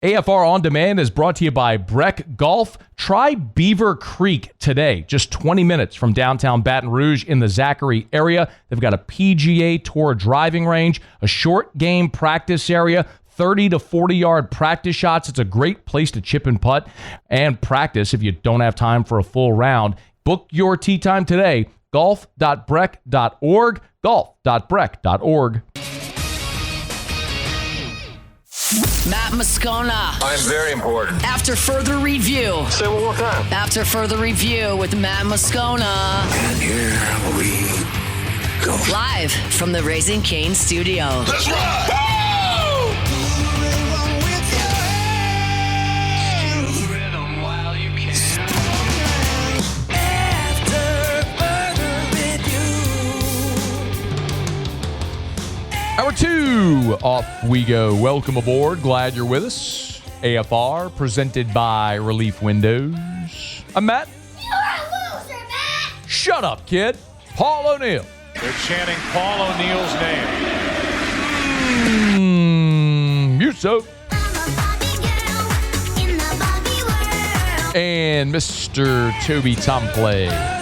AFR On Demand is brought to you by Breck Golf. Try Beaver Creek today, just 20 minutes from downtown Baton Rouge in the Zachary area. They've got a PGA Tour driving range, a short game practice area, 30 to 40-yard practice shots. It's a great place to chip and putt and practice if you don't have time for a full round. Book your tee time today, golf.breck.org, golf.breck.org. Matt Moscona. I'm very important. After further review. Say it one more time. After further review with Matt Moscona. And here we go. Live from the Raising Cane studio. Let's ride! Hour 2, off we go. Welcome aboard. Glad you're with us. AFR, presented by Relief Windows. I'm Matt. You're a loser, Matt! Shut up, kid. Paul O'Neill. They're chanting Paul O'Neill's name. You so. And Mr. Toby Tomplay.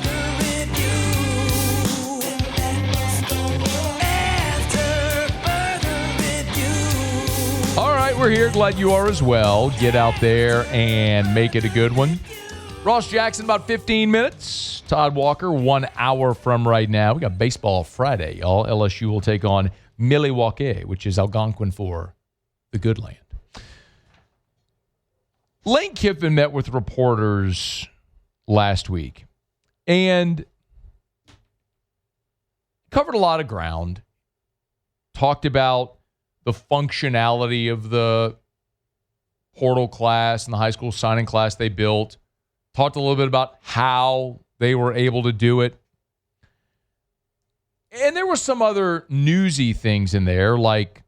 We're here. Glad you are as well. Get out there and make it a good one. Ross Jackson, about 15 minutes. Todd Walker, 1 hour from right now. We got baseball Friday, y'all. LSU will take on Milwaukee, which is Algonquin for the good land. Lane Kiffin met with reporters last week and covered a lot of ground. Talked about the functionality of the portal class and the high school signing class they built. Talked a little bit about how they were able to do it. And there were some other newsy things in there, like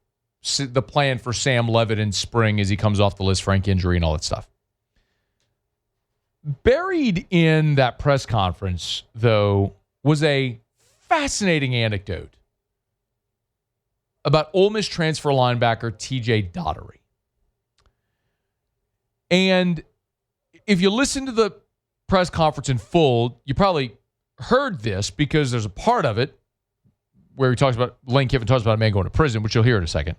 the plan for Sam Levitt in spring as he comes off the list, Frank injury and all that stuff. Buried in that press conference, though, was a fascinating anecdote about Ole Miss transfer linebacker TJ Dottery. And if you listen to the press conference in full, you probably heard this because there's a part of it where he talks about, Lane Kiffin talks about a man going to prison, which you'll hear in a second.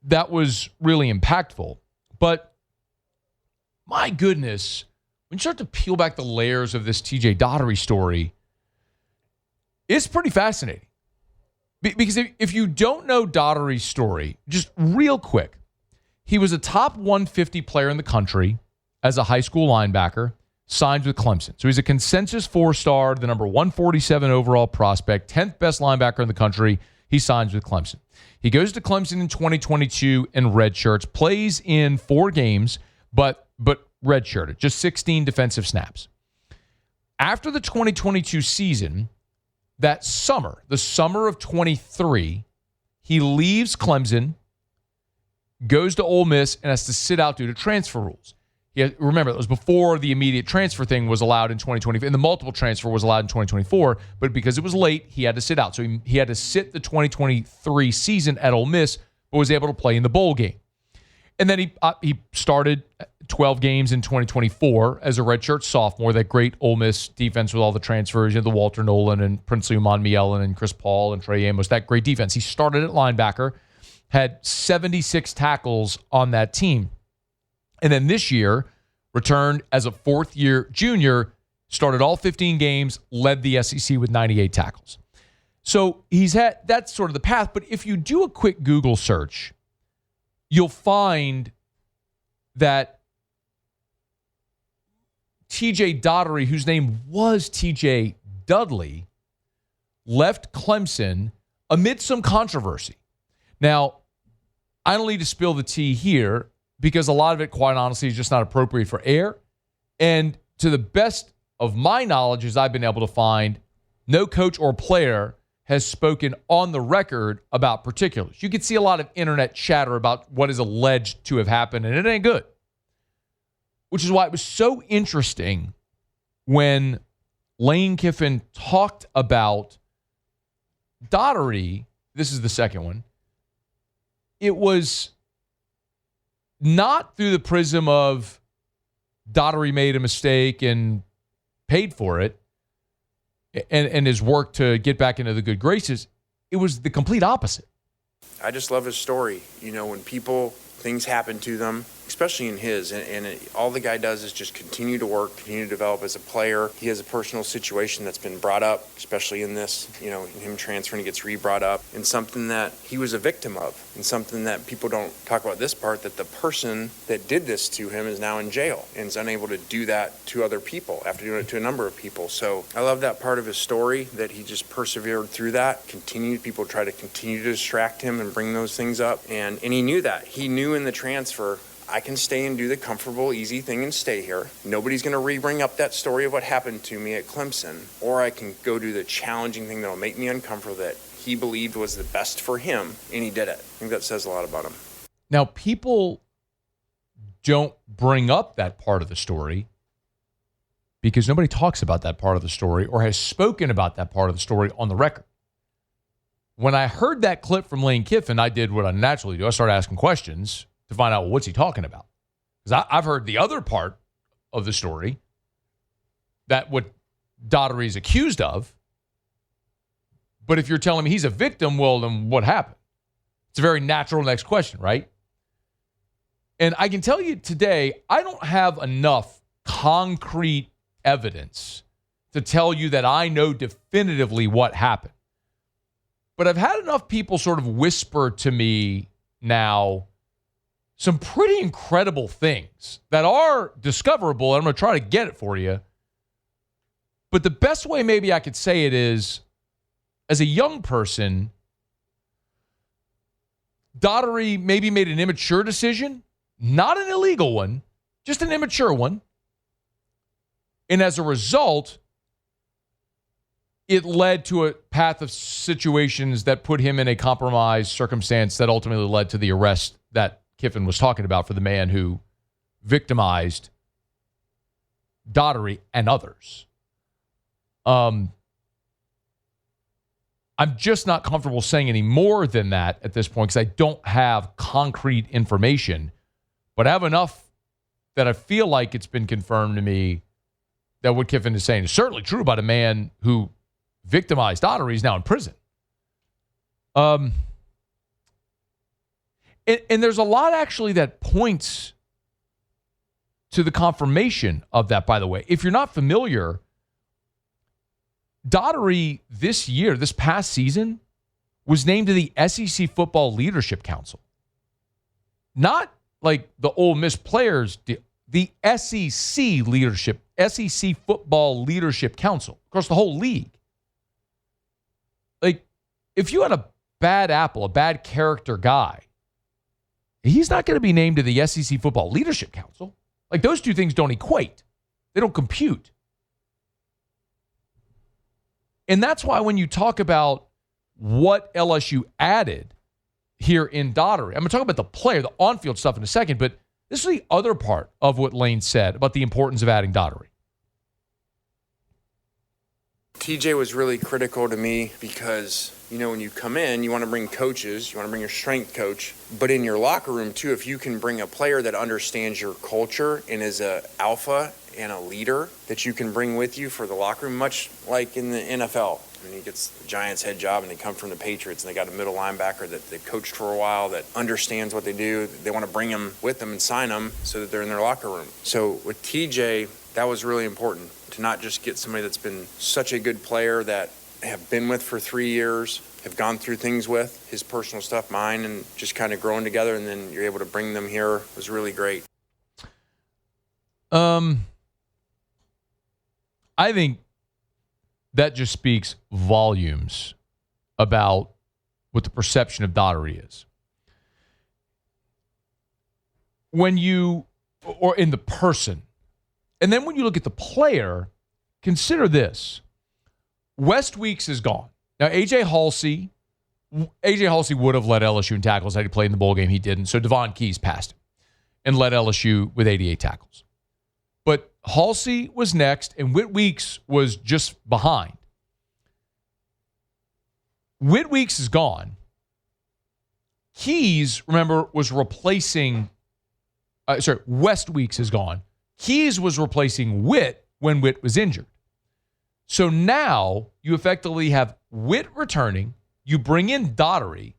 That was really impactful. But my goodness, when you start to peel back the layers of this TJ Dottery story, it's pretty fascinating. Because if you don't know Dottery's story, just real quick, he was a top 150 player in the country as a high school linebacker, signed with Clemson. So he's a consensus 4-star, the number 147 overall prospect, 10th best linebacker in the country. He signs with Clemson. He goes to Clemson in 2022 in redshirts, plays in 4 games, but redshirted, just 16 defensive snaps. After the 2022 season, that summer, the summer of 23, he leaves Clemson, goes to Ole Miss, and has to sit out due to transfer rules. Remember, it was before the immediate transfer thing was allowed in 2020, and the multiple transfer was allowed in 2024, but because it was late, he had to sit out. So he had to sit the 2023 season at Ole Miss, but was able to play in the bowl game. And then he started 12 games in 2024 as a redshirt sophomore. That great Ole Miss defense with all the transfers, the Walter Nolan and Princely Umanmielen and Chris Paul and Trey Amos, that great defense. He started at linebacker, had 76 tackles on that team. And then this year, returned as a fourth-year junior, started all 15 games, led the SEC with 98 tackles. So that's sort of the path. But if you do a quick Google search, you'll find that TJ Dottery, whose name was TJ Dudley, left Clemson amid some controversy. Now, I don't need to spill the tea here because a lot of it, quite honestly, is just not appropriate for air. And to the best of my knowledge, as I've been able to find, no coach or player has spoken on the record about particulars. You can see a lot of internet chatter about what is alleged to have happened, and it ain't good. Which is why it was so interesting when Lane Kiffin talked about Dottery. This is the second one. It was not through the prism of Dottery made a mistake and paid for it and his work to get back into the good graces. It was the complete opposite. I just love his story. You know, when things happen to them, especially in his, all the guy does is just continue to work, continue to develop as a player. He has a personal situation that's been brought up, especially in this, him transferring, he gets re-brought up, and something that he was a victim of, and something that people don't talk about this part, that the person that did this to him is now in jail and is unable to do that to other people after doing it to a number of people. So I love that part of his story, that he just persevered through that, people try to continue to distract him and bring those things up, and he knew that. He knew in the transfer, I can stay and do the comfortable, easy thing and stay here. Nobody's going to re-bring up that story of what happened to me at Clemson. Or I can go do the challenging thing that will make me uncomfortable that he believed was the best for him, and he did it. I think that says a lot about him. Now, people don't bring up that part of the story because nobody talks about that part of the story or has spoken about that part of the story on the record. When I heard that clip from Lane Kiffin, I did what I naturally do. I started asking questions to find out, well, what's he talking about? Because I've heard the other part of the story, that what Dottery is accused of. But if you're telling me he's a victim, well, then what happened? It's a very natural next question, right? And I can tell you today, I don't have enough concrete evidence to tell you that I know definitively what happened. But I've had enough people sort of whisper to me now some pretty incredible things that are discoverable, and I'm going to try to get it for you. But the best way maybe I could say it is, as a young person, Dottery maybe made an immature decision, not an illegal one, just an immature one. And as a result, it led to a path of situations that put him in a compromised circumstance that ultimately led to the arrest that Kiffin was talking about for the man who victimized Dottery and others. I'm just not comfortable saying any more than that at this point because I don't have concrete information, but I have enough that I feel like it's been confirmed to me that what Kiffin is saying is certainly true about a man who victimized Dottery is now in prison. And there's a lot actually that points to the confirmation of that, by the way. If you're not familiar, Dottery this past season, was named to the SEC Football Leadership Council. Not like the Ole Miss players, the SEC Football Leadership Council, across the whole league. Like, if you had a bad apple, a bad character guy, he's not going to be named to the SEC Football Leadership Council. Like, those two things don't equate. They don't compute. And that's why when you talk about what LSU added here in Dottery, I'm going to talk about the player, the on-field stuff in a second, but this is the other part of what Lane said about the importance of adding Dottery. TJ was really critical to me because, when you come in, you want to bring coaches, you want to bring your strength coach, but in your locker room too, if you can bring a player that understands your culture and is a alpha and a leader that you can bring with you for the locker room, much like in the NFL. When he gets the Giants head job and they come from the Patriots and they got a middle linebacker that they coached for a while that understands what they do. They want to bring him with them and sign them so that they're in their locker room. So with TJ, that was really important to not just get somebody that's been such a good player that have been with for 3 years, have gone through things with, his personal stuff, mine, and just kind of growing together, and then you're able to bring them here was really great. I think that just speaks volumes about what the perception of Dottery is. When you, or in the person, and then when you look at the player, consider this. West Weeks is gone. Now, AJ Halsey would have led LSU in tackles had he played in the bowl game. He didn't. So Devon Keys passed him and led LSU with 88 tackles. But Halsey was next, and Whit Weeks was just behind. Whit Weeks is gone. Keys, remember, was replacing West Weeks is gone. Keys was replacing Witt when Witt was injured. So now you effectively have Witt returning. You bring in Dottery.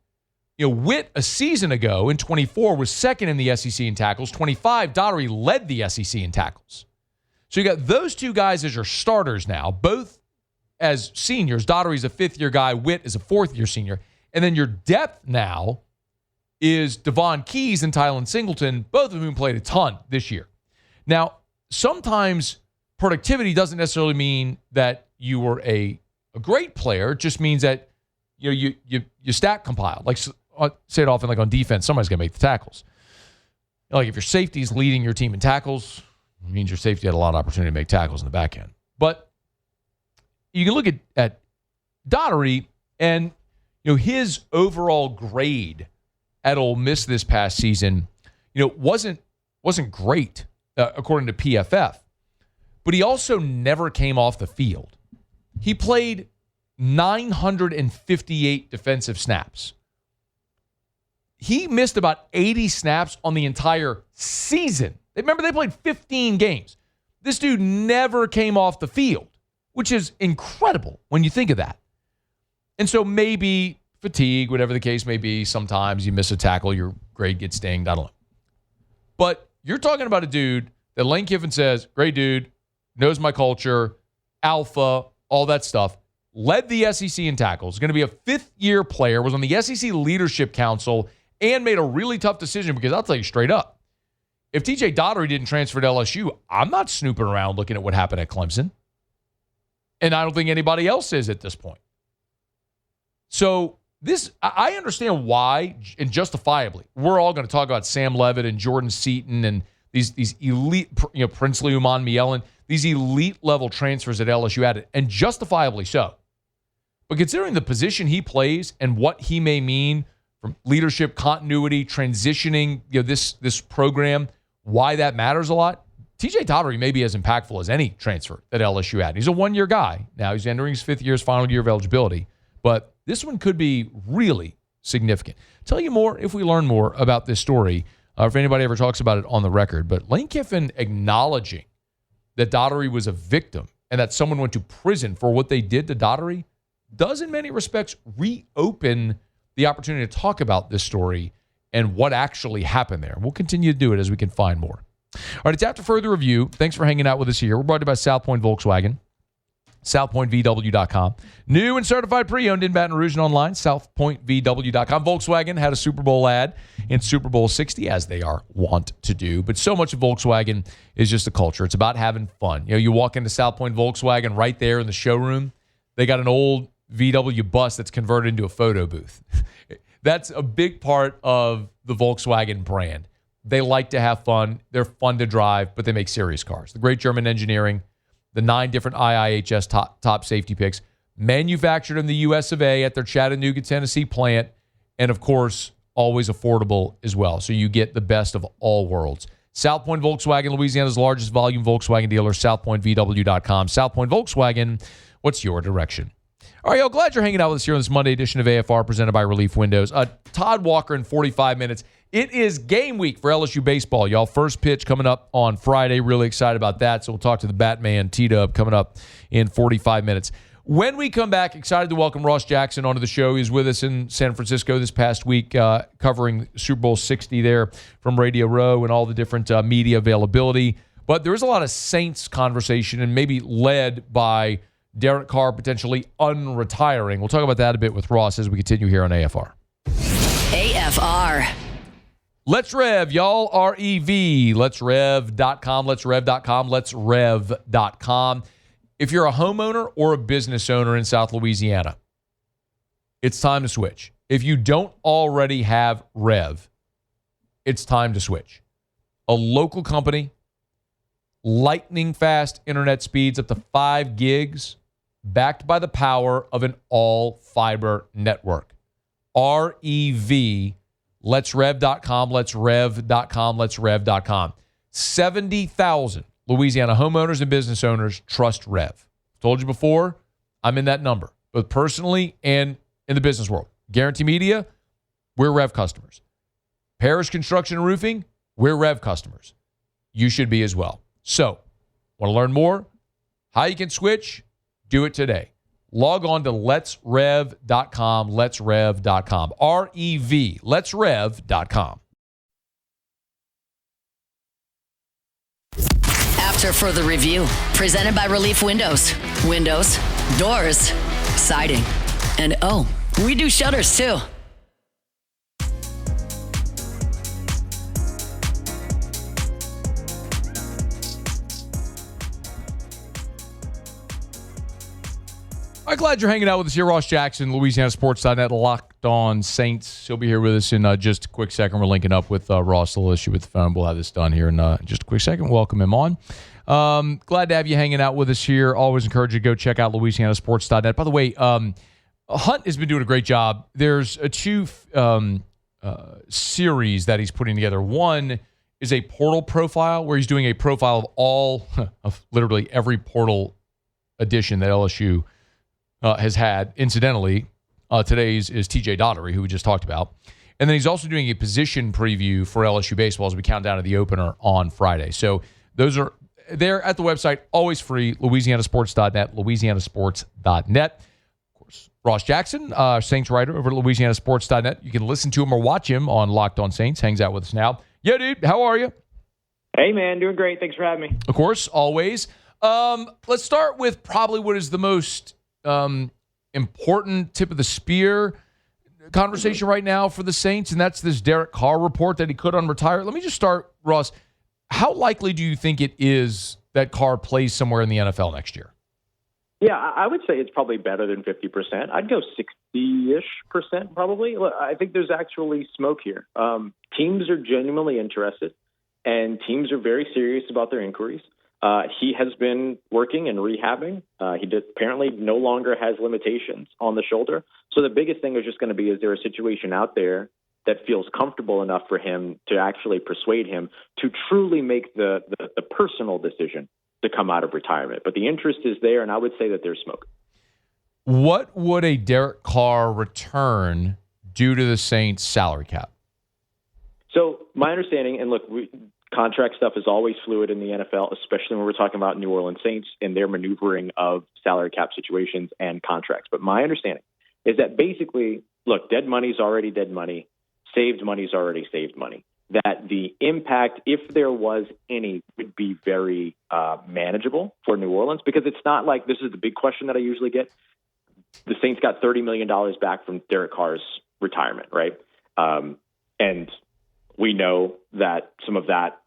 Witt a season ago in 24 was second in the SEC in tackles. 25, Dottery led the SEC in tackles. So you got those two guys as your starters now, both as seniors. Dottery's a fifth-year guy. Witt is a fourth-year senior. And then your depth now is Devon Keys and Tylen Singleton, both of whom played a ton this year. Now, sometimes productivity doesn't necessarily mean that you were a great player. It just means that you stat compile. Like, say it often, like on defense, somebody's going to make the tackles. Like if your safety is leading your team in tackles, it means your safety had a lot of opportunity to make tackles in the back end. But you can look at Dottery and his overall grade at Ole Miss this past season, wasn't great according to PFF. But he also never came off the field. He played 958 defensive snaps. He missed about 80 snaps on the entire season. Remember, they played 15 games. This dude never came off the field, which is incredible when you think of that. And so maybe fatigue, whatever the case may be, sometimes you miss a tackle, your grade gets dinged, I don't know. But you're talking about a dude that Lane Kiffin says, great dude, knows my culture, alpha, all that stuff, led the SEC in tackles, going to be a fifth-year player, was on the SEC Leadership Council, and made a really tough decision because I'll tell you straight up, if TJ Dottery didn't transfer to LSU, I'm not snooping around looking at what happened at Clemson. And I don't think anybody else is at this point. So I understand why, and justifiably, we're all going to talk about Sam Levitt and Jordan Seaton and these elite, Princely Uman Mielen, these elite level transfers that LSU added, and justifiably so. But considering the position he plays and what he may mean from leadership, continuity, transitioning, this program, why that matters a lot, TJ Dottery may be as impactful as any transfer that LSU had. He's a one-year guy. Now he's entering his fifth year, his final year of eligibility. But this one could be really significant. Tell you more if we learn more about this story, if anybody ever talks about it on the record. But Lane Kiffin acknowledging that Dottery was a victim and that someone went to prison for what they did to Dottery does in many respects reopen the opportunity to talk about this story and what actually happened there. We'll continue to do it as we can find more. All right, it's After Further Review. Thanks for hanging out with us here. We're brought to you by South Point Volkswagen, southpointvw.com. New and certified pre-owned in Baton Rouge and online, southpointvw.com. Volkswagen had a Super Bowl ad in Super Bowl 60, as they are wont to do. But so much of Volkswagen is just a culture. It's about having fun. You walk into South Point Volkswagen right there in the showroom. They got an old VW bus that's converted into a photo booth. That's a big part of the Volkswagen brand. They like to have fun. They're fun to drive, but they make serious cars. The great German engineering, the 9 different IIHS top safety picks, manufactured in the US of A at their Chattanooga, Tennessee plant, and of course, always affordable as well. So you get the best of all worlds. South Point Volkswagen, Louisiana's largest volume Volkswagen dealer, southpointvw.com. South Point Volkswagen, what's your direction? All right, y'all, glad you're hanging out with us here on this Monday edition of AFR presented by Relief Windows. Todd Walker in 45 minutes. It is game week for LSU baseball, y'all. First pitch coming up on Friday. Really excited about that. So we'll talk to the Batman, T-Dub, coming up in 45 minutes. When we come back, excited to welcome Ross Jackson onto the show. He's with us in San Francisco this past week, covering Super Bowl 60 there from Radio Row and all the different media availability. But there is a lot of Saints conversation, and maybe led by Derek Carr potentially unretiring. We'll talk about that a bit with Ross as we continue here on AFR. AFR. Let's Rev, y'all. REV. Let'sRev.com. Let'sRev.com. Let'sRev.com. If you're a homeowner or a business owner in South Louisiana, it's time to switch. If you don't already have Rev, it's time to switch. A local company, lightning fast internet speeds up to 5 gigs, backed by the power of an all-fiber network. REV, Let'sRev.com, Let'sRev.com, Let'sRev.com. 70,000 Louisiana homeowners and business owners trust Rev. Told you before, I'm in that number, both personally and in the business world. Guarantee Media, we're Rev customers. Parish Construction and Roofing, We're Rev customers. You should be as well. So, want to learn more? How you can switch? Do it today. Log on to letsrev.com, letsrev.com. R-E-V, letsrev.com. After further review, presented by Relief Windows. Windows, doors, siding, and oh, we do shutters too. I'm glad you're hanging out with us here. Ross Jackson, LouisianaSports.net, Locked On Saints. He'll be here with us in just a quick second. We're linking up with Ross. A little issue with the phone. We'll have this done here in just a quick second. Welcome him on. Glad to have you hanging out with us here. Always encourage you to go check out LouisianaSports.net. By the way, Hunt has been doing a great job. There's a two series that he's putting together. One is a portal profile where he's doing a profile of all, of literally every portal edition that LSU has had. Incidentally, today's is TJ Dottery, who we just talked about. And then he's also doing a position preview for LSU baseball as we count down to the opener on Friday. So those are there at the website, always free, LouisianaSports.net, LouisianaSports.net. Of course, Ross Jackson, Saints writer over at LouisianaSports.net. You can listen to him or watch him on Locked On Saints. Hangs out with us now. Yeah, dude, how are you? Hey, man, doing great. Thanks for having me. Of course, always. Let's start with probably what is the most important tip of the spear conversation right now for the Saints, and that's this Derek Carr report that he could unretire. Let me just start, Ross. How likely do you think it is that Carr plays somewhere in the NFL next year? Yeah, I would say it's probably better than 50%. I'd go 60-ish% probably. Look, I think there's actually smoke here. Teams are genuinely interested, and teams are very serious about their inquiries. He has been working and rehabbing. He apparently no longer has limitations on the shoulder. So the biggest thing is just going to be, is there a situation out there that feels comfortable enough for him to actually persuade him to truly make the personal decision to come out of retirement? But the interest is there, and I would say that there's smoke. What would a Derek Carr return do to the Saints' salary cap? So my understanding, and look, contract stuff is always fluid in the NFL, especially when we're talking about New Orleans Saints and their maneuvering of salary cap situations and contracts. But my understanding is that basically, look, dead money's already dead money. Saved money's already saved money. That the impact, if there was any, would be very manageable for New Orleans, because it's not like, this is the big question that I usually get. The Saints got $30 million back from Derek Carr's retirement, right? And we know that some of that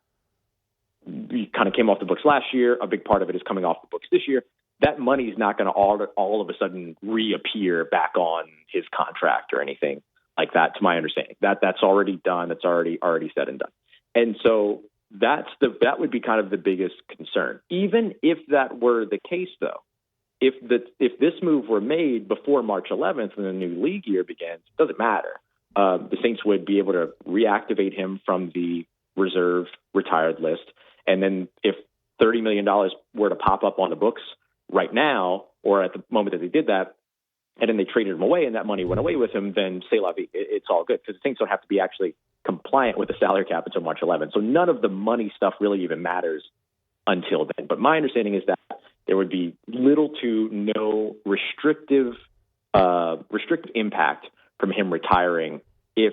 kind of came off the books last year. A big part of it is coming off the books this year. That money is not going to all of a sudden reappear back on his contract or anything like that, to my understanding. That's already done. That's already said and done. And so that would be kind of the biggest concern. Even if that were the case, though, if this move were made before March 11th when the new league year begins, it doesn't matter. The Saints would be able to reactivate him from the reserve retired list. And then if $30 million were to pop up on the books right now, or at the moment that they did that, and then they traded him away and that money went away with him, then c'est la vie. It's all good, because the Saints don't have to be actually compliant with the salary cap until March 11th. So none of the money stuff really even matters until then. But my understanding is that there would be little to no restrictive impact from him retiring,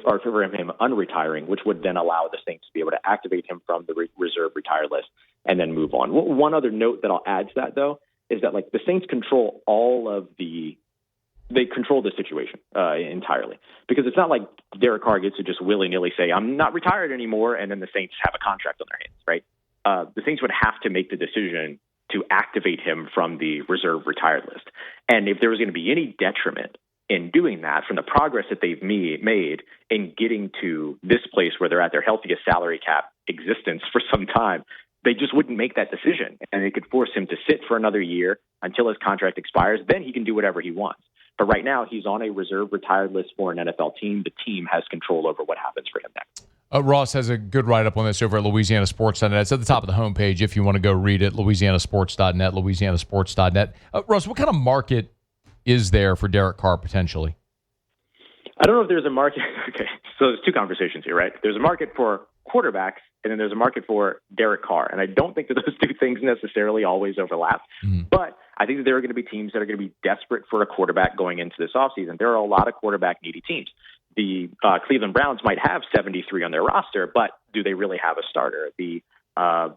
or from him unretiring, which would then allow the Saints to be able to activate him from the reserve retired list and then move on. One other note that I'll add to that, though, is that the Saints control they control the situation entirely, because it's not like Derek Carr gets to just willy-nilly say, I'm not retired anymore, and then the Saints have a contract on their hands, right? The Saints would have to make the decision to activate him from the reserve retired list. And if there was going to be any detriment in doing that from the progress that they've made in getting to this place where they're at their healthiest salary cap existence for some time, they just wouldn't make that decision. And they could force him to sit for another year until his contract expires. Then he can do whatever he wants. But right now, he's on a reserve retired list for an NFL team. The team has control over what happens for him next. Ross has a good write-up on this over at LouisianaSports.net. It's at the top of the homepage if you want to go read it, LouisianaSports.net, LouisianaSports.net. Ross, what kind of market is there for Derek Carr potentially? I don't know if there's a market. Okay, so there's two conversations here, right? There's a market for quarterbacks, and then there's a market for Derek Carr. And I don't think that those two things necessarily always overlap. But I think that there are going to be teams that are going to be desperate for a quarterback going into this offseason. There are a lot of quarterback-needy teams. The Cleveland Browns might have 73 on their roster, but do they really have a starter? The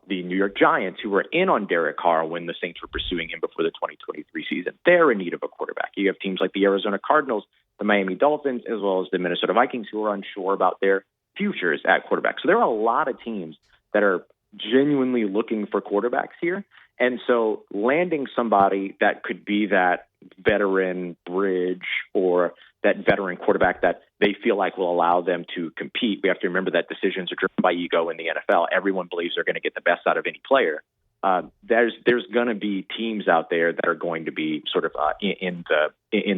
New York Giants, who were in on Derek Carr when the Saints were pursuing him before the 2023 season, they're in need of a quarterback. You have teams like the Arizona Cardinals, the Miami Dolphins, as well as the Minnesota Vikings, who are unsure about their futures at quarterback. So there are a lot of teams that are genuinely looking for quarterbacks here. And so landing somebody that could be that veteran bridge or that veteran quarterback that they feel like will allow them to compete. We have to remember that decisions are driven by ego in the NFL. Everyone believes they're going to get the best out of any player. There's going to be teams out there that are going to be sort of in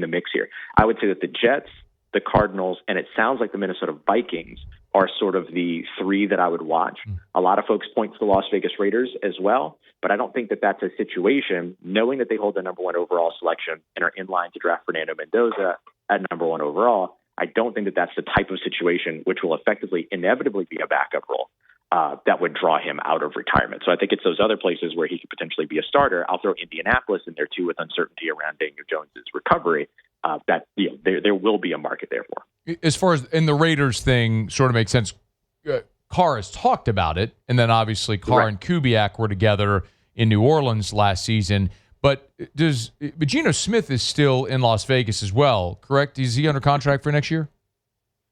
the mix here. I would say that the Jets, the Cardinals, and it sounds like the Minnesota Vikings are sort of the three that I would watch. A lot of folks point to the Las Vegas Raiders as well, but I don't think that that's a situation, knowing that they hold the number one overall selection and are in line to draft Fernando Mendoza at number one overall. I don't think that that's the type of situation which will effectively, inevitably be a backup role that would draw him out of retirement. So I think it's those other places where he could potentially be a starter. I'll throw Indianapolis in there too, with uncertainty around Daniel Jones's recovery. There will be a market there for. As far as in the Raiders thing, sort of makes sense. Carr has talked about it, and then obviously Carr and Kubiak were together in New Orleans last season. But Geno Smith is still in Las Vegas as well, correct? Is he under contract for next year?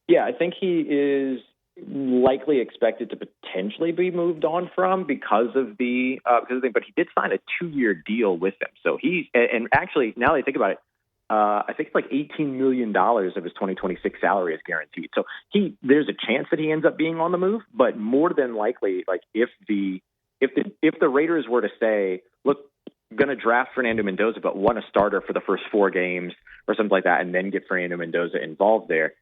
Yeah, I think he is likely expected to potentially be moved on from because of the thing. But he did sign a 2-year deal with them, so and actually now that I think about it, I think it's like $18 million of his 2026 salary is guaranteed. So there's a chance that he ends up being on the move, but more than likely, like if the Raiders were to say, look, going to draft Fernando Mendoza, but want a starter for the first 4 games or something like that, and then get Fernando Mendoza involved there,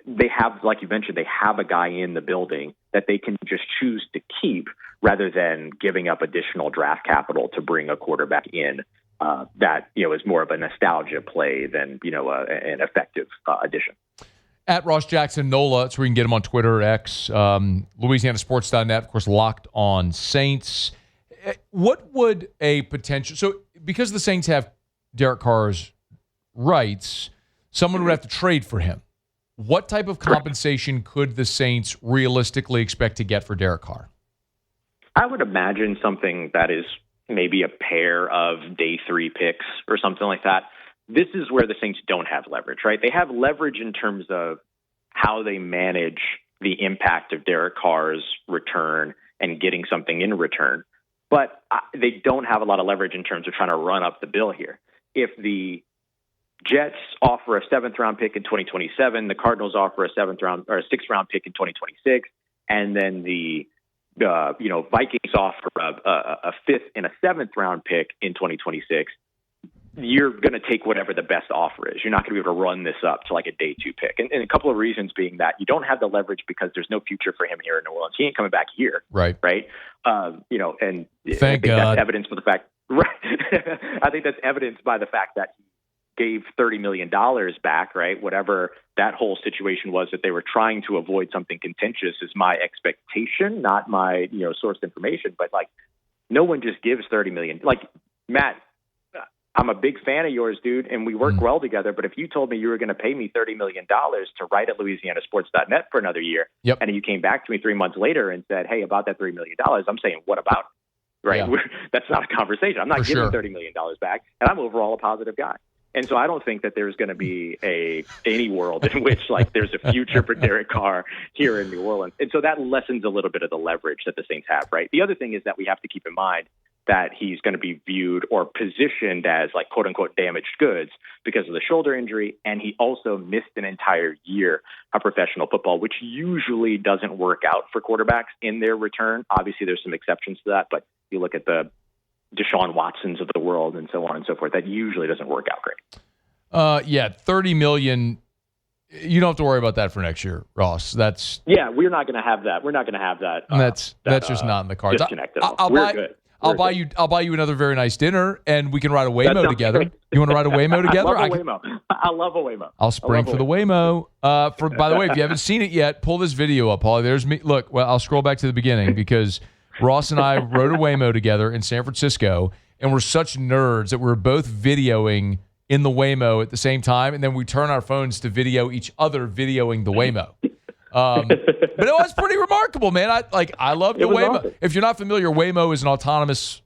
they have, like you mentioned, they have a guy in the building that they can just choose to keep rather than giving up additional draft capital to bring a quarterback in. That is more of a nostalgia play than an effective addition. At Ross Jackson NOLA, that's where you can get him on Twitter, X, LouisianaSports.net, of course, Locked On Saints. What would a potential – so because the Saints have Derek Carr's rights, someone would have to trade for him. What type of compensation could the Saints realistically expect to get for Derek Carr? I would imagine something that is maybe a pair of day 3 picks or something like that. This is where the Saints don't have leverage, right? They have leverage in terms of how they manage the impact of Derek Carr's return and getting something in return. But they don't have a lot of leverage in terms of trying to run up the bill here. If the Jets offer a 7th-round pick in 2027, the Cardinals offer a 7th-round or a 6th-round pick in 2026, and then the Vikings offer a 5th and a 7th-round pick in 2026, you're going to take whatever the best offer is. You're not going to be able to run this up to like a day 2 pick. And a couple of reasons being that you don't have the leverage because there's no future for him here in New Orleans. He ain't coming back here. Right. And Thank I think God. that's evidence for the fact, right. I think that's evidence by the fact that he gave $30 million back, right? Whatever that whole situation was that they were trying to avoid something contentious is my expectation, not my, sourced information, but like no one just gives $30 million. Like Matt, I'm a big fan of yours, dude, and we work well together. But if you told me you were going to pay me $30 million to write at LouisianaSports.net for another year, and you came back to me 3 months later and said, hey, about that $3 million, I'm saying, what about it? Right? Yeah. That's not a conversation. I'm not giving $30 million back, and I'm overall a positive guy. And so I don't think that there's going to be any world in which like there's a future for Derek Carr here in New Orleans. And so that lessens a little bit of the leverage that the Saints have, right? The other thing is that we have to keep in mind that he's going to be viewed or positioned as like quote unquote damaged goods because of the shoulder injury. And he also missed an entire year of professional football, which usually doesn't work out for quarterbacks in their return. Obviously there's some exceptions to that, but you look at the Deshaun Watsons of the world and so on and so forth, that usually doesn't work out great. $30 million. You don't have to worry about that for next year, Ross. We're not going to have that. We're not going to have that. That's just not in the cards. Disconnect at all. We're good. I'll buy you another very nice dinner, and we can ride a Waymo together. Great. You want to ride a Waymo together? I love a Waymo. I'll spring for the Waymo. By the way, if you haven't seen it yet, pull this video up, Paulie. There's me. Look, well, I'll scroll back to the beginning because Ross and I rode a Waymo together in San Francisco, and we're such nerds that we're both videoing in the Waymo at the same time, and then we turn our phones to video each other videoing the Waymo. But it was pretty remarkable, man. I love the Waymo. Awesome. If you're not familiar, Waymo is an autonomous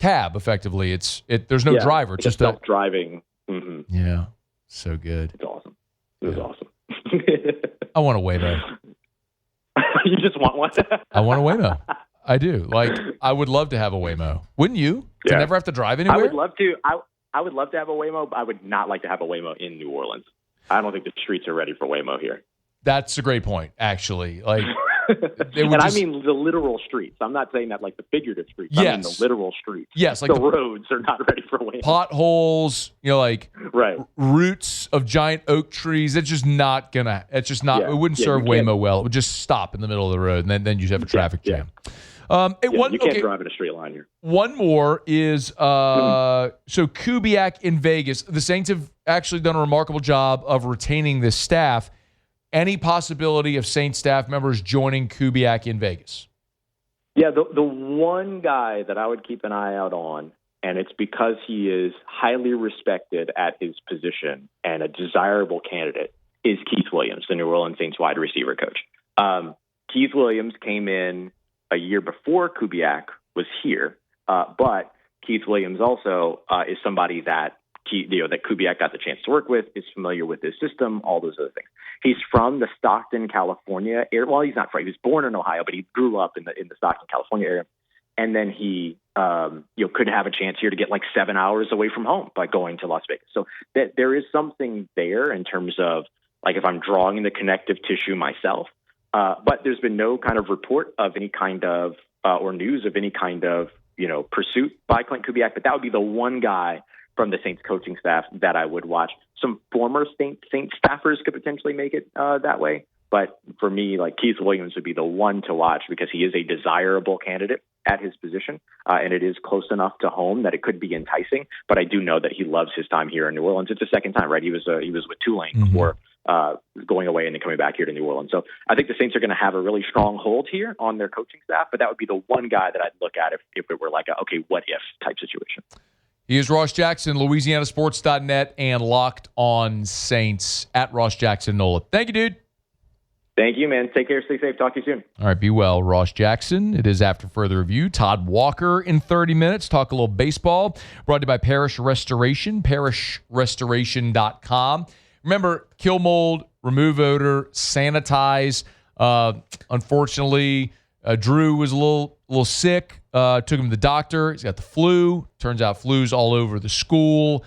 cab. Effectively, there's no driver. It's just self-driving. Mm-hmm. Yeah, so good. It's awesome. It was awesome. I want a Waymo. You just want one? I want a Waymo. I do. Like, I would love to have a Waymo. Wouldn't you? To never have to drive anywhere? I would love to. I would love to have a Waymo, but I would not like to have a Waymo in New Orleans. I don't think the streets are ready for Waymo here. That's a great point, actually. Like, I mean the literal streets. I'm not saying that like the figurative streets. Yes. I mean the literal streets. Yes, like the roads are not ready for Waymo. Potholes, like right. Roots of giant oak trees. It's just not gonna. It's just not. It wouldn't serve Waymo well. It would just stop in the middle of the road, and then you'd have a traffic jam. You can't drive in a straight line here. One more is so Kubiak in Vegas. The Saints have actually done a remarkable job of retaining this staff. Any possibility of Saints staff members joining Kubiak in Vegas? Yeah, the one guy that I would keep an eye out on, and it's because he is highly respected at his position and a desirable candidate, is Keith Williams, the New Orleans Saints wide receiver coach. Keith Williams came in a year before Kubiak was here, but Keith Williams also is somebody that that Kubiak got the chance to work with, is familiar with his system, all those other things. He's from the Stockton, California area. Well, he's not from. He was born in Ohio, but he grew up in the Stockton, California area. And then he could have a chance here to get like 7 hours away from home by going to Las Vegas. So there is something there in terms of like if I'm drawing the connective tissue myself. But there's been no kind of report of any kind of or news of any kind of pursuit by Clint Kubiak. But that would be the one guy from the Saints coaching staff that I would watch. Some former Saints staffers could potentially make it that way. But for me, like Keith Williams would be the one to watch because he is a desirable candidate at his position. And it is close enough to home that it could be enticing. But I do know that he loves his time here in New Orleans. It's the second time, right? He was with Tulane before going away and then coming back here to New Orleans. So I think the Saints are going to have a really strong hold here on their coaching staff. But that would be the one guy that I'd look at if it were like a, okay, what if type situation. He is Ross Jackson, LouisianaSports.net, and Locked On Saints at Ross Jackson Nola. Thank you, dude. Thank you, man. Take care. Stay safe. Talk to you soon. All right, be well, Ross Jackson. It is After Further Review. Todd Walker in 30 minutes. Talk a little baseball. Brought to you by Parish Restoration, parishrestoration.com. Remember, kill mold, remove odor, sanitize. Unfortunately, Drew was a little sick. Took him to the doctor. He's got the flu. Turns out flu's all over the school.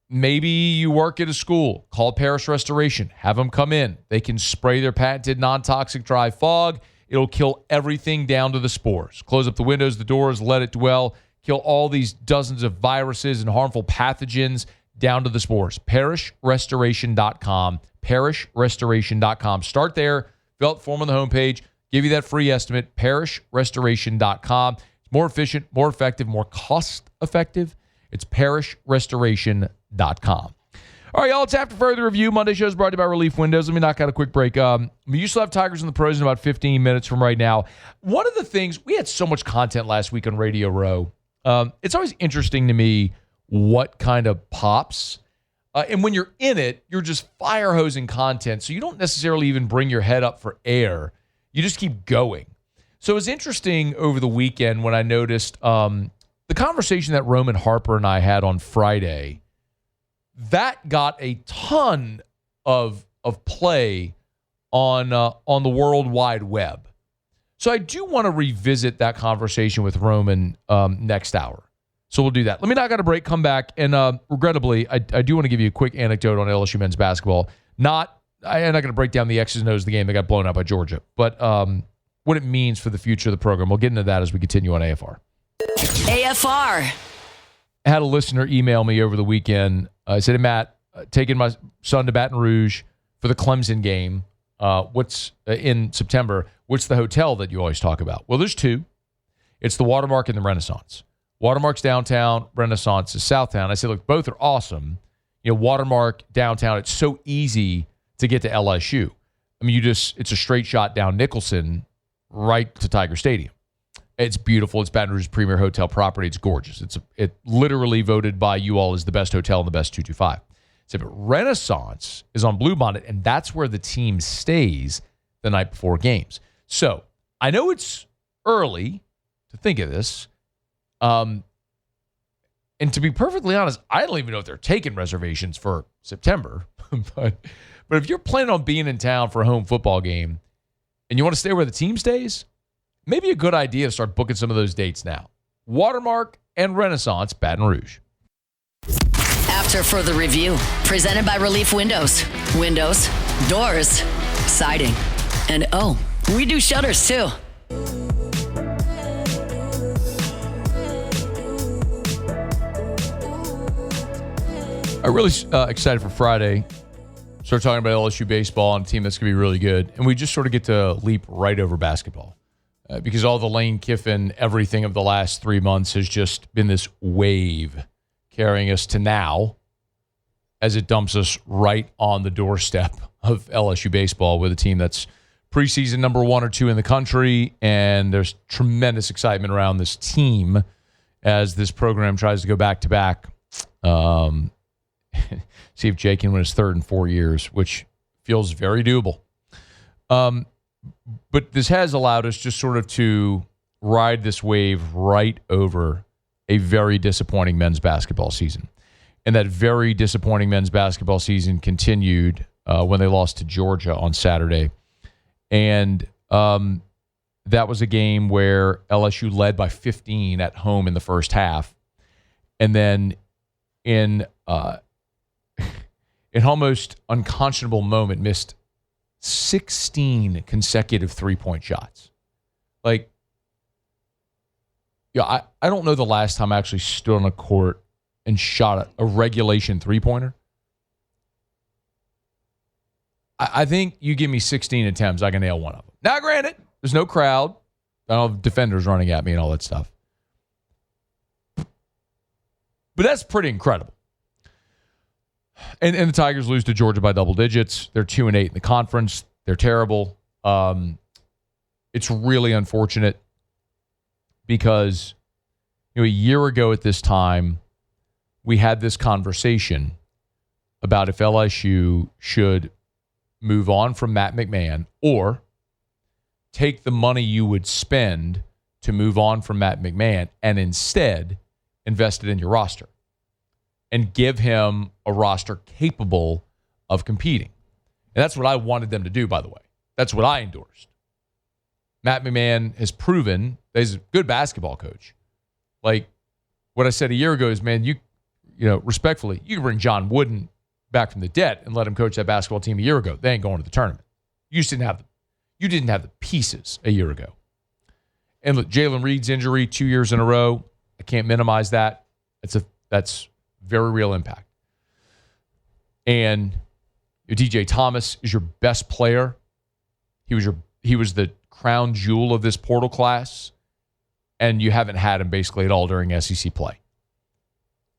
Maybe you work at a school. Call Parish Restoration. Have them come in. They can spray their patented non-toxic dry fog. It'll kill everything down to the spores. Close up the windows, the doors, let it dwell. Kill all these dozens of viruses and harmful pathogens down to the spores. ParishRestoration.com. ParishRestoration.com. Start there. Fill out the form on the homepage. Give you that free estimate. ParishRestoration.com. It's more efficient, more effective, more cost-effective. It's ParishRestoration.com. All right, y'all, it's After Further Review. Monday show is brought to you by Relief Windows. Let me knock out a quick break. You still have Tigers in the Pros in about 15 minutes from right now. One of the things, we had so much content last week on Radio Row. It's always interesting to me what kind of pops. And when you're in it, you're just fire hosing content, so you don't necessarily even bring your head up for air. You just keep going. So it was interesting over the weekend when I noticed the conversation that Roman Harper and I had on Friday. That got a ton of play on the World Wide Web. So I do want to revisit that conversation with Roman next hour. So we'll do that. Let me knock out a break, come back, and regrettably, I do want to give you a quick anecdote on LSU men's basketball. I'm not going to break down the X's and O's of the game that got blown out by Georgia, but what it means for the future of the program. We'll get into that as we continue on AFR. AFR. I had a listener email me over the weekend. I said, hey, Matt, taking my son to Baton Rouge for the Clemson game. What's in September? What's the hotel that you always talk about? Well, there's two. It's the Watermark and the Renaissance. Watermark's downtown, Renaissance is Southtown. I say, look, both are awesome. Watermark downtown, it's so easy to get to LSU. I mean, it's a straight shot down Nicholson right to Tiger Stadium. It's beautiful. It's Baton Rouge's premier hotel property. It's gorgeous. It literally voted by you all as the best hotel in the best 225. So, but Renaissance is on Bluebonnet, and that's where the team stays the night before games. So I know it's early to think of this. And to be perfectly honest, I don't even know if they're taking reservations for September. but if you're planning on being in town for a home football game and you want to stay where the team stays, maybe a good idea to start booking some of those dates now. Watermark and Renaissance, Baton Rouge. After further review, presented by Relief Windows. Windows, doors, siding. And we do shutters too. I'm really excited for Friday. Start talking about LSU baseball and a team that's going to be really good. And we just sort of get to leap right over basketball. Because all the Lane Kiffin, everything of the last 3 months has just been this wave carrying us to now as it dumps us right on the doorstep of LSU baseball with a team that's preseason number 1 or 2 in the country. And there's tremendous excitement around this team as this program tries to go back-to-back. See if Jake can win his third in 4 years, which feels very doable. But this has allowed us just sort of to ride this wave right over a very disappointing men's basketball season. And that very disappointing men's basketball season continued when they lost to Georgia on Saturday. And that was a game where LSU led by 15 at home in the first half. And then in an almost unconscionable moment, missed 16 consecutive three-point shots. I don't know the last time I actually stood on a court and shot a regulation three-pointer. I think you give me 16 attempts, I can nail one of them. Now, granted, there's no crowd. I don't have defenders running at me and all that stuff. But that's pretty incredible. And the Tigers lose to Georgia by double digits. They're 2-8 in the conference. They're terrible. It's really unfortunate because a year ago at this time, we had this conversation about if LSU should move on from Matt McMahon or take the money you would spend to move on from Matt McMahon and instead invest it in your roster and give him a roster capable of competing. And that's what I wanted them to do, by the way. That's what I endorsed. Matt McMahon has proven that he's a good basketball coach. Like what I said a year ago is, man, you respectfully, you can bring John Wooden back from the dead and let him coach that basketball team a year ago. They ain't going to the tournament. You just didn't have the pieces a year ago. And look, Jalen Reed's injury 2 years in a row, I can't minimize that. That's very real impact. And DJ Thomas is your best player. He was the crown jewel of this portal class, and you haven't had him basically at all during SEC play.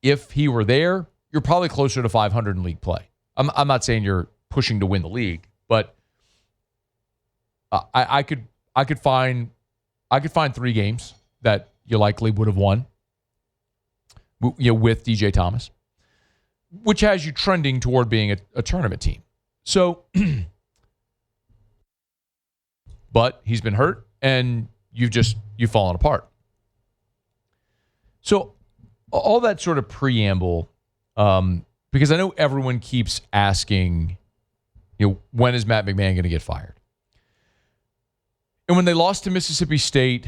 If he were there, you're probably closer to 500 in league play. I'm not saying you're pushing to win the league, but I could find 3 games that you likely would have won, with DJ Thomas, which has you trending toward being a tournament team. So, but he's been hurt, and you've fallen apart. So, all that sort of preamble, because I know everyone keeps asking, when is Matt McMahon going to get fired? And when they lost to Mississippi State,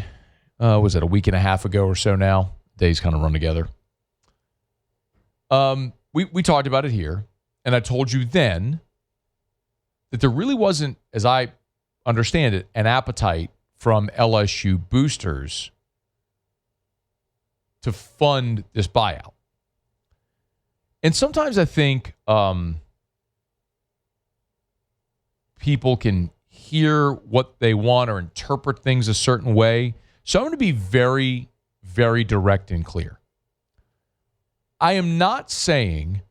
was it a week and a half ago or so now? Days kind of run together. We talked about it here, and I told you then that there really wasn't, as I understand it, an appetite from LSU boosters to fund this buyout. And sometimes I think people can hear what they want or interpret things a certain way. So I'm going to be very, very direct and clear. I am not saying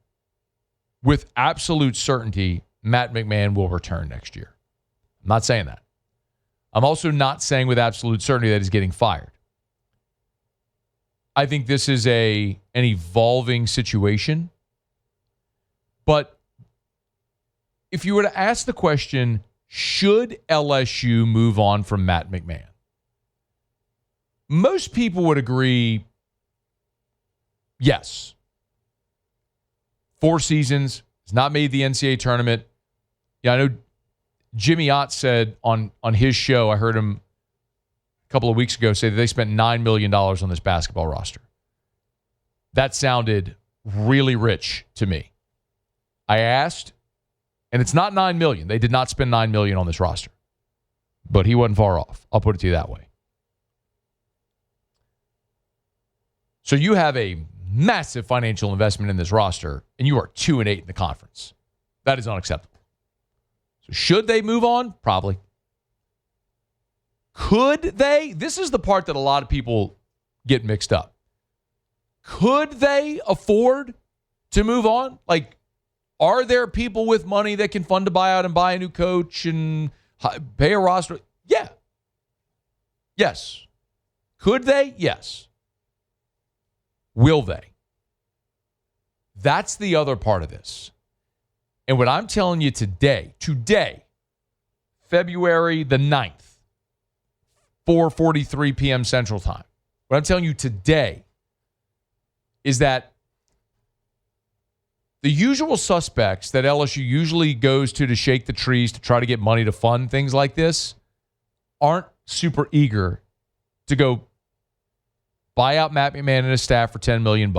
with absolute certainty Matt McMahon will return next year. I'm not saying that. I'm also not saying with absolute certainty that he's getting fired. I think this is an evolving situation. But if you were to ask the question, should LSU move on from Matt McMahon? Most people would agree, yes. 4 seasons, has not made the NCAA tournament. Yeah, I know Jimmy Ott said on his show, I heard him a couple of weeks ago say that they spent $9 million on this basketball roster. That sounded really rich to me. I asked, and it's not $9 million. They did not spend $9 million on this roster. But he wasn't far off. I'll put it to you that way. So you have a massive financial investment in this roster, and you are 2-8 in the conference. That is unacceptable. So should they move on? Probably. Could they? This is the part that a lot of people get mixed up. Could they afford to move on? Like, are there people with money that can fund a buyout and buy a new coach and pay a roster? Yeah. Yes. Could they? Yes. Will they? That's the other part of this. And what I'm telling you today, February the 9th, 4:43 p.m. Central Time, what I'm telling you today is that the usual suspects that LSU usually goes to shake the trees to try to get money to fund things like this aren't super eager to go buy out Matt McMahon and his staff for $10 million,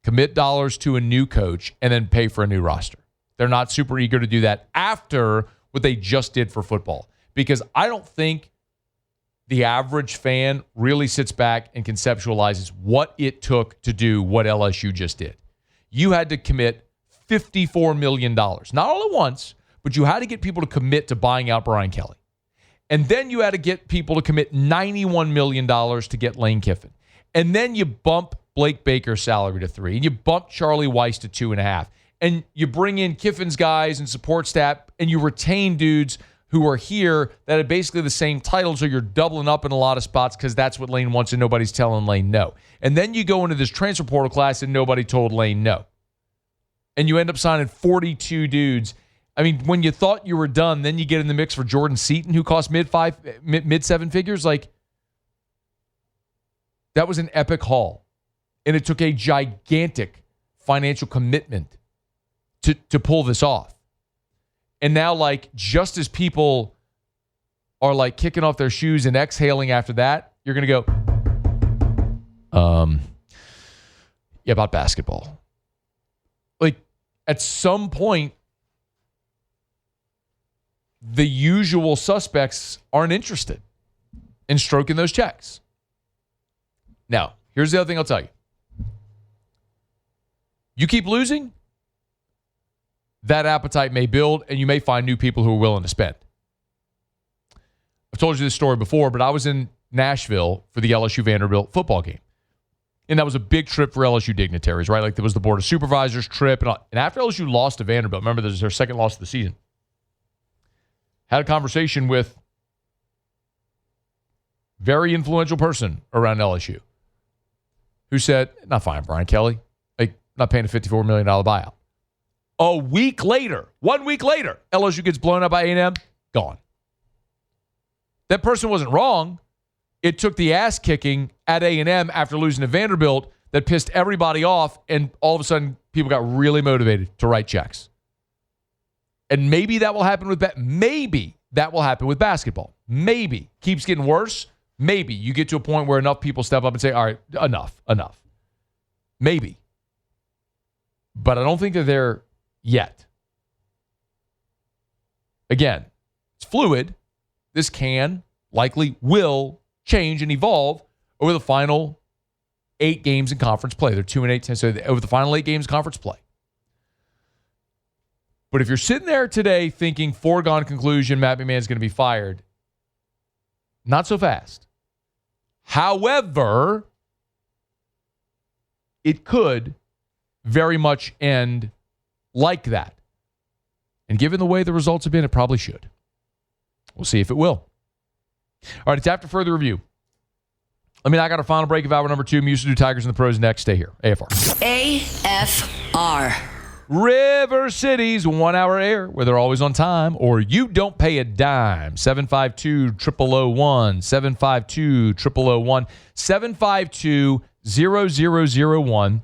commit dollars to a new coach, and then pay for a new roster. They're not super eager to do that after what they just did for football. Because I don't think the average fan really sits back and conceptualizes what it took to do what LSU just did. You had to commit $54 million. Not all at once, but you had to get people to commit to buying out Brian Kelly. And then you had to get people to commit $91 million to get Lane Kiffin. And then you bump Blake Baker's salary to $3 million. And you bump Charlie Weiss to $2.5 million. And you bring in Kiffin's guys and support staff, and you retain dudes who are here that are basically the same title, so you're doubling up in a lot of spots because that's what Lane wants and nobody's telling Lane no. And then you go into this transfer portal class and nobody told Lane no. And you end up signing 42 dudes. I mean, when you thought you were done, then you get in the mix for Jordan Seaton, who cost mid 7 figures. Like, that was an epic haul. And it took a gigantic financial commitment to pull this off. And now, like, just as people are, like, kicking off their shoes and exhaling after that, you're going to go, yeah, about basketball. Like, at some point, the usual suspects aren't interested in stroking those checks. Now, here's the other thing I'll tell you. You keep losing, that appetite may build, and you may find new people who are willing to spend. I've told you this story before, but I was in Nashville for the LSU Vanderbilt football game. And that was a big trip for LSU dignitaries, right? Like, there was the Board of Supervisors trip. And after LSU lost to Vanderbilt, remember, this is their second loss of the season, had a conversation with a very influential person around LSU who said, not fine, Brian Kelly. Like, not paying a $54 million buyout. 1 week later, LSU gets blown up by A&M, gone. That person wasn't wrong. It took the ass kicking at A&M after losing to Vanderbilt that pissed everybody off, and all of a sudden people got really motivated to write checks. And maybe that will happen with basketball. Maybe. Keeps getting worse. Maybe you get to a point where enough people step up and say, all right, enough. Maybe. But I don't think they're there yet. Again, it's fluid. This likely will change and evolve over the final 8 games in conference play. They're 2-8, so over the final 8 games conference play. But if you're sitting there today thinking foregone conclusion, Matt McMahon's going to be fired, not so fast. However, it could very much end like that. And given the way the results have been, it probably should. We'll see if it will. All right, it's after further review. I got our final break of hour number 2. Music to Tigers and the Pros next. Stay here. AFR. AFR. River City's 1 hour air, where they're always on time, or you don't pay a dime. 752-0001, 752-0001, 752-0001,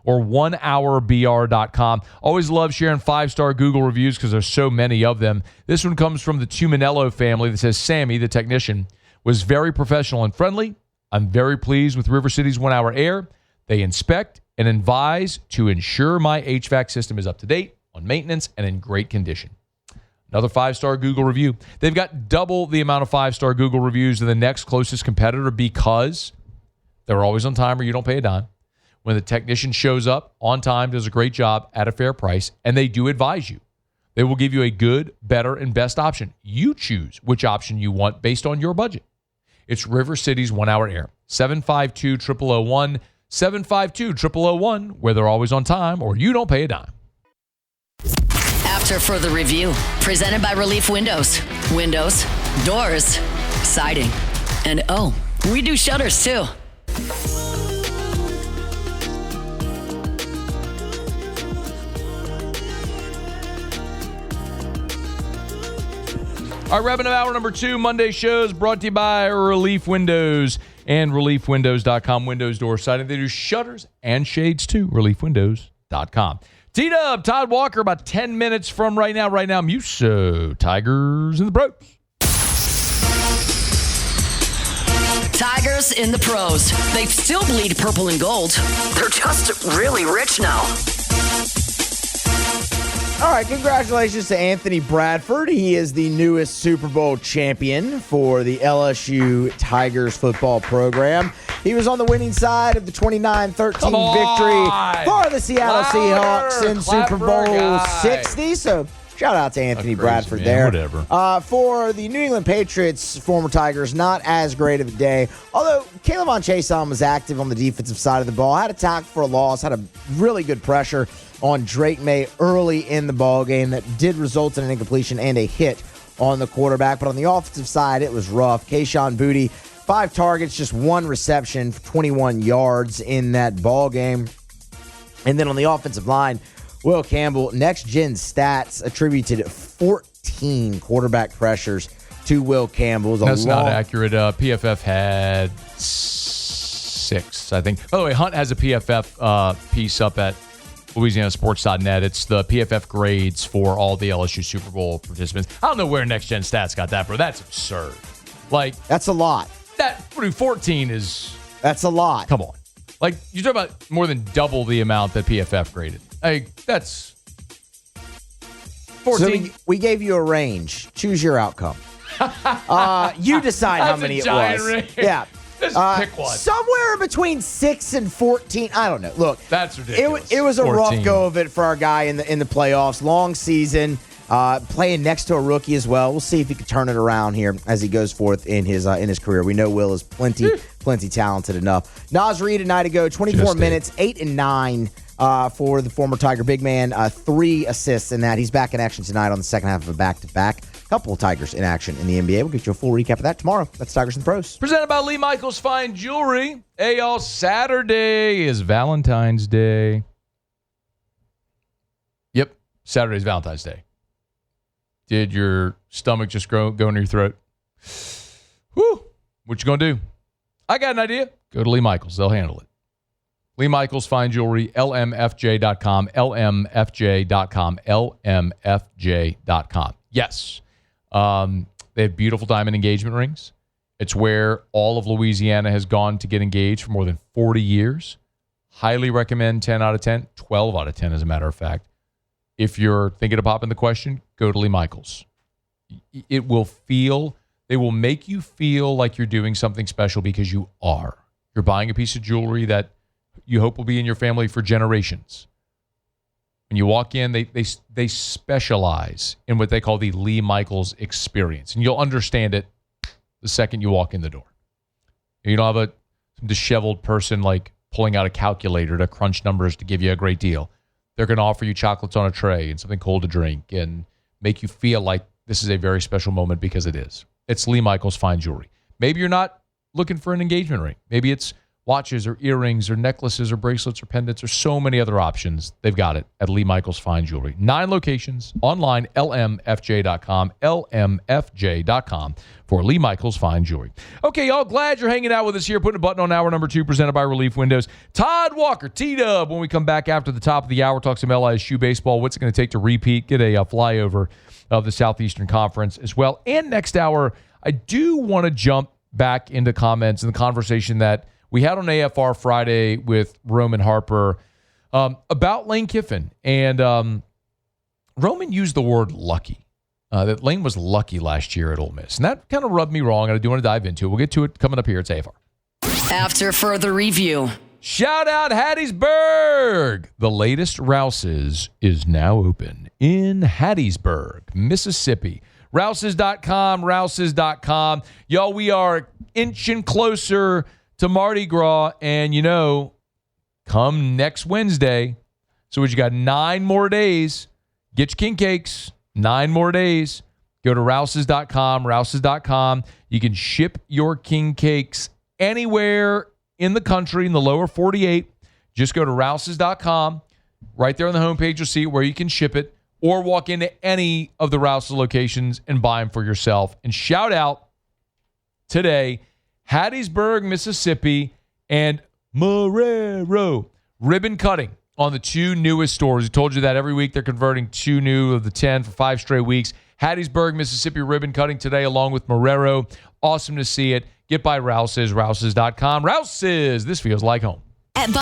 or 1hourbr.com. Always love sharing 5-star Google reviews because there's so many of them. This one comes from the Tuminello family that says, Sammy, the technician, was very professional and friendly. I'm very pleased with River City's 1 hour air. They inspect and advise to ensure my HVAC system is up to date, on maintenance, and in great condition. Another 5-star Google review. They've got double the amount of 5-star Google reviews than the next closest competitor because they're always on time or you don't pay a dime. When the technician shows up on time, does a great job at a fair price, and they do advise you. They will give you a good, better, and best option. You choose which option you want based on your budget. It's River City's 1 hour air. 752-0001, 752-0001, where they're always on time or you don't pay a dime. After further review, presented by Relief Windows. Windows, doors, siding, and we do shutters too. All right, wrapping up hour number 2, Monday shows brought to you by Relief Windows and ReliefWindows.com. Windows, door, siding. They do shutters and shades too. ReliefWindows.com. T-Dub, Todd Walker, about 10 minutes from right now. Right now, Muso, Tigers in the Pros. Tigers in the Pros. They still bleed purple and gold. They're just really rich now. All right, congratulations to Anthony Bradford. He is the newest Super Bowl champion for the LSU Tigers football program. He was on the winning side of the 29-13 victory for the Seattle Seahawks in Super Bowl 60. So shout out to Anthony Bradford there. Whatever. For the New England Patriots, former Tigers, not as great of a day. Although Caleb Chason was active on the defensive side of the ball, had a tackle for a loss, had a really good pressure on Drake May early in the ball game that did result in an incompletion and a hit on the quarterback. But on the offensive side, it was rough. Kayshon Boutte, 5 targets, just 1 reception for 21 yards in that ball game. And then on the offensive line, Will Campbell, next-gen stats attributed 14 quarterback pressures to Will Campbell. That's not accurate. PFF had 6, I think. By the way, Hunt has a PFF piece up at LouisianaSports.net. It's the PFF grades for all the LSU Super Bowl participants. I don't know where Next Gen Stats got that, bro. That's absurd. That's a lot. That 14 is... That's a lot. Come on. You're talking about more than double the amount that PFF graded. That's 14. So we gave you a range. Choose your outcome. You decide how many it was. Range. Yeah. Just pick one. Somewhere between 6 and 14. I don't know. Look, that's ridiculous. It was a 14. rough go of it for our guy in the playoffs. Long season, playing next to a rookie as well. We'll see if he can turn it around here as he goes forth in his career. We know Will is plenty talented enough. Naz Reid a night ago, 24 minutes, 8 and 9 for the former Tiger big man. 3 assists in that. He's back in action tonight on the second half of a back-to-back. Couple of Tigers in action in the NBA. We'll get you a full recap of that tomorrow. That's Tigers and the Pros. Presented by Lee Michaels Fine Jewelry. Hey, y'all, Saturday is Valentine's Day. Yep, Saturday is Valentine's Day. Did your stomach just go in your throat? Whew. What you going to do? I got an idea. Go to Lee Michaels. They'll handle it. Lee Michaels Fine Jewelry, lmfj.com, lmfj.com, lmfj.com. Yes. They have beautiful diamond engagement rings. It's where all of Louisiana has gone to get engaged for more than 40 years. Highly recommend 10 out of 10, 12 out of 10 as a matter of fact. If you're thinking of popping the question, go to Lee Michaels. They will make you feel like you're doing something special because you are. You're buying a piece of jewelry that you hope will be in your family for generations. When you walk in, they specialize in what they call the Lee Michaels experience. And you'll understand it the second you walk in the door. You don't have some disheveled person pulling out a calculator to crunch numbers to give you a great deal. They're going to offer you chocolates on a tray and something cold to drink and make you feel like this is a very special moment, because it is. It's Lee Michaels Fine Jewelry. Maybe you're not looking for an engagement ring. Maybe it's watches or earrings or necklaces or bracelets or pendants or so many other options. They've got it at Lee Michaels Fine Jewelry. 9 locations, online, lmfj.com, lmfj.com for Lee Michaels Fine Jewelry. Okay, y'all, glad you're hanging out with us here, putting a button on hour number 2, presented by Relief Windows. Todd Walker, T-Dub, when we come back after the top of the hour, talk some LSU baseball, what's it going to take to repeat, get a flyover of the Southeastern Conference as well. And next hour, I do want to jump back into comments and the conversation that we had on AFR Friday with Roman Harper about Lane Kiffin. And Roman used the word lucky, that Lane was lucky last year at Ole Miss. And that kind of rubbed me wrong, and I do want to dive into it. We'll get to it coming up here at AFR. After further review. Shout out Hattiesburg. The latest Rouse's is now open in Hattiesburg, Mississippi. Rouses.com. Y'all, we are inching closer to Mardi Gras, and come next Wednesday. So what you got? 9 more days. Get your king cakes. 9 more days. Go to Rouses.com. You can ship your king cakes anywhere in the country, in the lower 48. Just go to Rouses.com. Right there on the homepage, you'll see where you can ship it, or walk into any of the Rouses locations and buy them for yourself. And shout out today, Hattiesburg, Mississippi, and Marrero ribbon cutting on the 2 newest stores. I told you that every week they're converting 2 new of the 10 for 5 straight weeks. Hattiesburg, Mississippi ribbon cutting today along with Marrero. Awesome to see it. Get by Rouses, Rouses.com. Rouses, this feels like home.